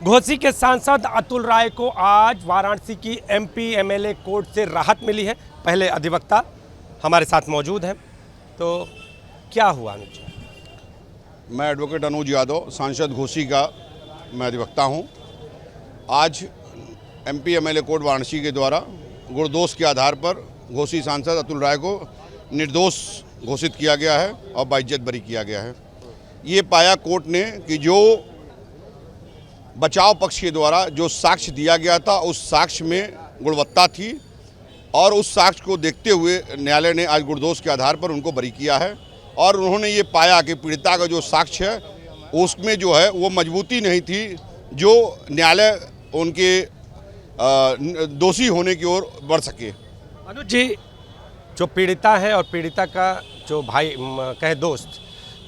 घोसी के सांसद अतुल राय को आज वाराणसी की एमपी एमएलए कोर्ट से राहत मिली है। पहले अधिवक्ता हमारे साथ मौजूद हैं, तो क्या हुआ अनुज? मैं एडवोकेट अनुज यादव, सांसद घोसी का मैं अधिवक्ता हूं। आज एमपी एमएलए कोर्ट वाराणसी के द्वारा गुणदोष के आधार पर घोसी सांसद अतुल राय को निर्दोष घोषित किया गया है और बाइज्जत बरी किया गया है। ये पाया कोर्ट ने कि जो बचाव पक्ष के द्वारा जो साक्ष्य दिया गया था उस साक्ष्य में गुणवत्ता थी और उस साक्ष्य को देखते हुए न्यायालय ने आज गुणदोष के आधार पर उनको बरी किया है। और उन्होंने ये पाया कि पीड़िता का जो साक्ष्य है उसमें जो है वो मजबूती नहीं थी जो न्यायालय उनके दोषी होने की ओर बढ़ सके। अनुज जी, जो पीड़िता है और पीड़िता का जो भाई कहे दोस्त,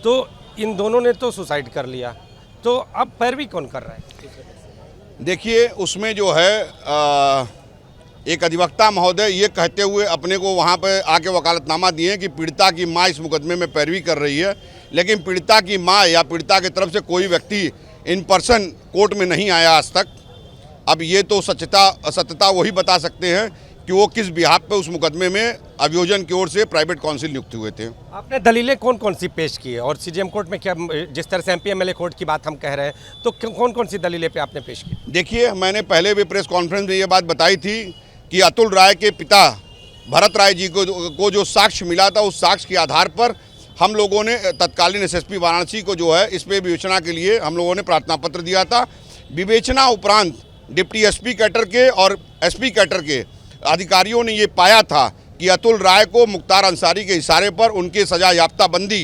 तो इन दोनों ने तो सुसाइड कर लिया, तो अब पैरवी कौन कर रहा है? देखिए, उसमें जो है एक अधिवक्ता महोदय ये कहते हुए अपने को वहाँ पे आके वकालतनामा दिए कि पीड़िता की माँ इस मुकदमे में पैरवी कर रही है, लेकिन पीड़िता की माँ या पीड़िता की तरफ से कोई व्यक्ति इन पर्सन कोर्ट में नहीं आया आज तक। अब ये तो सत्यता वही बता सकते हैं कि वो किस बिहाफ पे उस मुकदमे में अभियोजन की ओर से प्राइवेट काउंसिल नियुक्त हुए थे। आपने दलीलें कौन कौन सी पेश की है और सीजेएम कोर्ट में क्या, जिस तरह से एमपी एमएलए कोर्ट की बात हम कह रहे हैं, तो कौन कौन सी दलीलें पे आपने पेश की? देखिए, मैंने पहले भी प्रेस कॉन्फ्रेंस में ये बात बताई थी कि अतुल राय के पिता भरत राय जी को जो साक्ष्य मिला था उस साक्ष्य के आधार पर हम लोगों ने तत्कालीन एसएसपी वाराणसी को जो है इस पे विवेचना के लिए हम लोगों ने प्रार्थना पत्र दिया था। विवेचना उपरांत डिप्टी एसपी कैडर के और एसपी कैडर के अधिकारियों ने ये पाया था कि अतुल राय को मुख्तार अंसारी के इशारे पर उनके सजा याफ्ता बंदी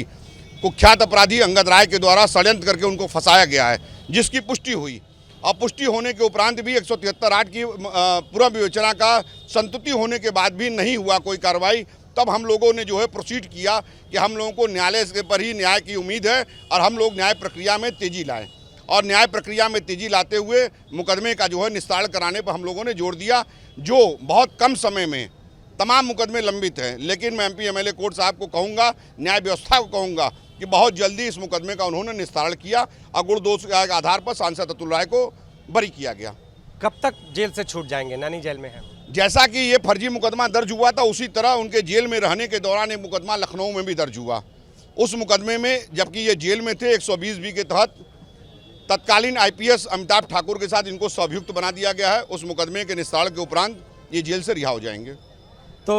कुख्यात अपराधी अंगद राय के द्वारा षड्यंत्र करके उनको फंसाया गया है, जिसकी पुष्टि हुई। और पुष्टि होने के उपरांत भी 173(8) की पूरा विवेचना का संतुष्टि होने के बाद भी नहीं हुआ कोई कार्रवाई। तब हम लोगों ने जो है प्रोसीड किया कि हम लोगों को न्यायालय के पर ही न्याय की उम्मीद है और हम लोग न्याय प्रक्रिया में तेजी लाएं। और न्याय प्रक्रिया में तेजी लाते हुए मुकदमे का जो है निस्तारण कराने पर हम लोगों ने जोर दिया, जो बहुत कम समय में तमाम मुकदमे लंबित हैं। लेकिन मैं एमपी एमएलए कोर्ट साहब को कहूँगा, न्याय व्यवस्था को कहूँगा कि बहुत जल्दी इस मुकदमे का उन्होंने निस्तारण किया और गुणदोष के आधार पर सांसद अतुल राय को बरी किया गया। कब तक जेल से छूट जाएंगे? नानी जेल में है। जैसा कि ये फर्जी मुकदमा दर्ज हुआ था उसी तरह उनके जेल में रहने के दौरान एक मुकदमा लखनऊ में भी दर्ज हुआ। उस मुकदमे में जबकि ये जेल में थे 120(b) के तहत तत्कालीन आईपीएस अमिताभ ठाकुर के साथ इनको स्वाभियुक्त बना दिया गया है। उस मुकदमे के निस्तारण के उपरांत ये जेल से रिहा हो जाएंगे। तो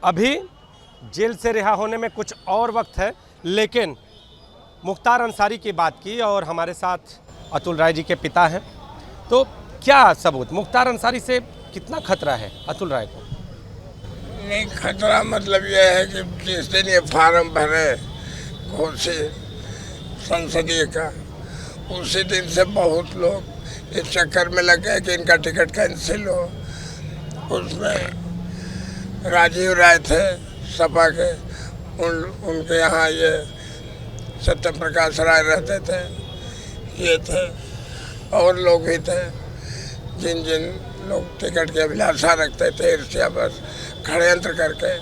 अभी जेल से रिहा होने में कुछ और वक्त है, लेकिन मुख्तार अंसारी की बात की और हमारे साथ अतुल राय जी के पिता हैं, तो क्या सबूत? मुख्तार अंसारी से कितना खतरा है अतुल राय को? नहीं, खतरा मतलब यह है कि जिस दिन ये फार्म भरे घोसी संसदीय का, उसी दिन से बहुत लोग इस चक्कर में लग गए कि इनका टिकट कैंसिल हो। उसमें राजीव राय थे सपा के, उनके यहाँ ये सत्य प्रकाश राय रहते थे, ये थे और लोग भी थे जिन लोग टिकट की अभिलाषा रखते थे, ईर्ष्या बस षड्यंत्र करके,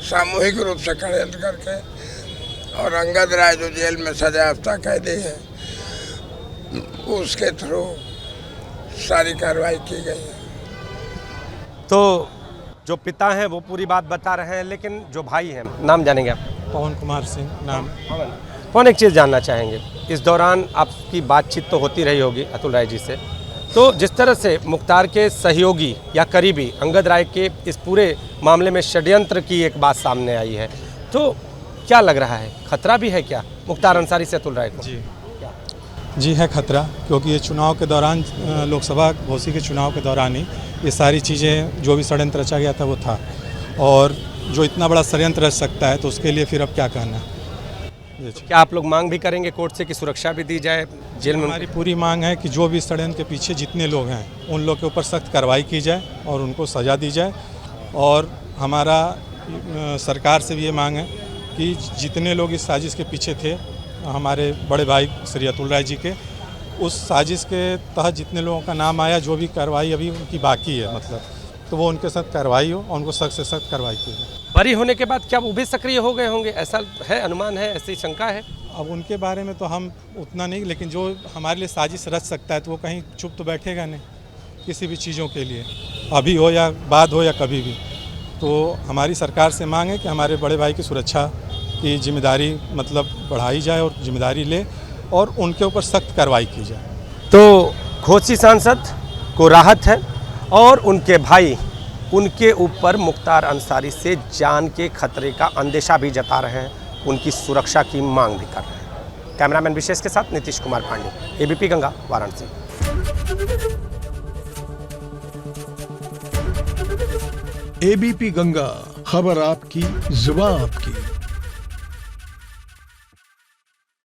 सामूहिक रूप से षड्यंत्र करके। और अंगद राय जो जेल में सजा याफ्ता कैदी है, उसके थ्रू सारी कार्रवाई की गई है। तो जो पिता हैं वो पूरी बात बता रहे हैं, लेकिन जो भाई हैं, नाम जानेंगे आप? पवन कुमार सिंह नाम। कौन एक चीज़ जानना चाहेंगे, इस दौरान आपकी बातचीत तो होती रही होगी अतुल राय जी से, तो जिस तरह से मुख्तार के सहयोगी या करीबी अंगद राय के इस पूरे मामले में षड्यंत्र की एक बात सामने आई है, तो क्या लग रहा है, खतरा भी है क्या मुख्तार अंसारी से अतुल राय को? जी है खतरा, क्योंकि ये चुनाव के दौरान, लोकसभा घोसी के चुनाव के दौरान ही ये सारी चीज़ें, जो भी षड्यंत्र रचा गया था वो था। और जो इतना बड़ा षड्यंत्र रच सकता है तो उसके लिए फिर अब क्या कहना। तो क्या आप लोग मांग भी करेंगे कोर्ट से कि सुरक्षा भी दी जाए जेल में? हमारी पूरी मांग है कि जो भी षड्यंत्र के पीछे जितने लोग हैं उन लोग के ऊपर सख्त कार्रवाई की जाए और उनको सज़ा दी जाए। और हमारा सरकार से भी ये मांग है कि जितने लोग इस साजिश के पीछे थे, हमारे बड़े भाई श्री अतुल राय जी के, उस साजिश के तहत जितने लोगों का नाम आया, जो भी कार्रवाई अभी उनकी बाकी है, मतलब तो वो उनके साथ कार्रवाई हो और उनको सख्त से सख्त कार्रवाई की जाए। बरी होने के बाद क्या वो भी सक्रिय हो गए होंगे, ऐसा है, अनुमान है, ऐसी शंका है? अब उनके बारे में तो हम उतना नहीं, लेकिन जो हमारे लिए साजिश रच सकता है तो वो कहीं चुप तो बैठेगा नहीं किसी भी चीज़ों के लिए, अभी हो या बाद हो या कभी भी। तो हमारी सरकार से मांग है कि हमारे बड़े भाई की सुरक्षा की जिम्मेदारी मतलब बढ़ाई जाए और जिम्मेदारी ले और उनके ऊपर सख्त कार्रवाई की जाए। तो घोसी सांसद को राहत है और उनके भाई उनके ऊपर मुख्तार अंसारी से जान के खतरे का अंदेशा भी जता रहे हैं, उनकी सुरक्षा की मांग भी कर रहे हैं। कैमरामैन विशेष के साथ नीतीश कुमार पांडे, एबीपी गंगा, वाराणसी। एबीपी गंगा, खबर आपकी, जुबान आपकी।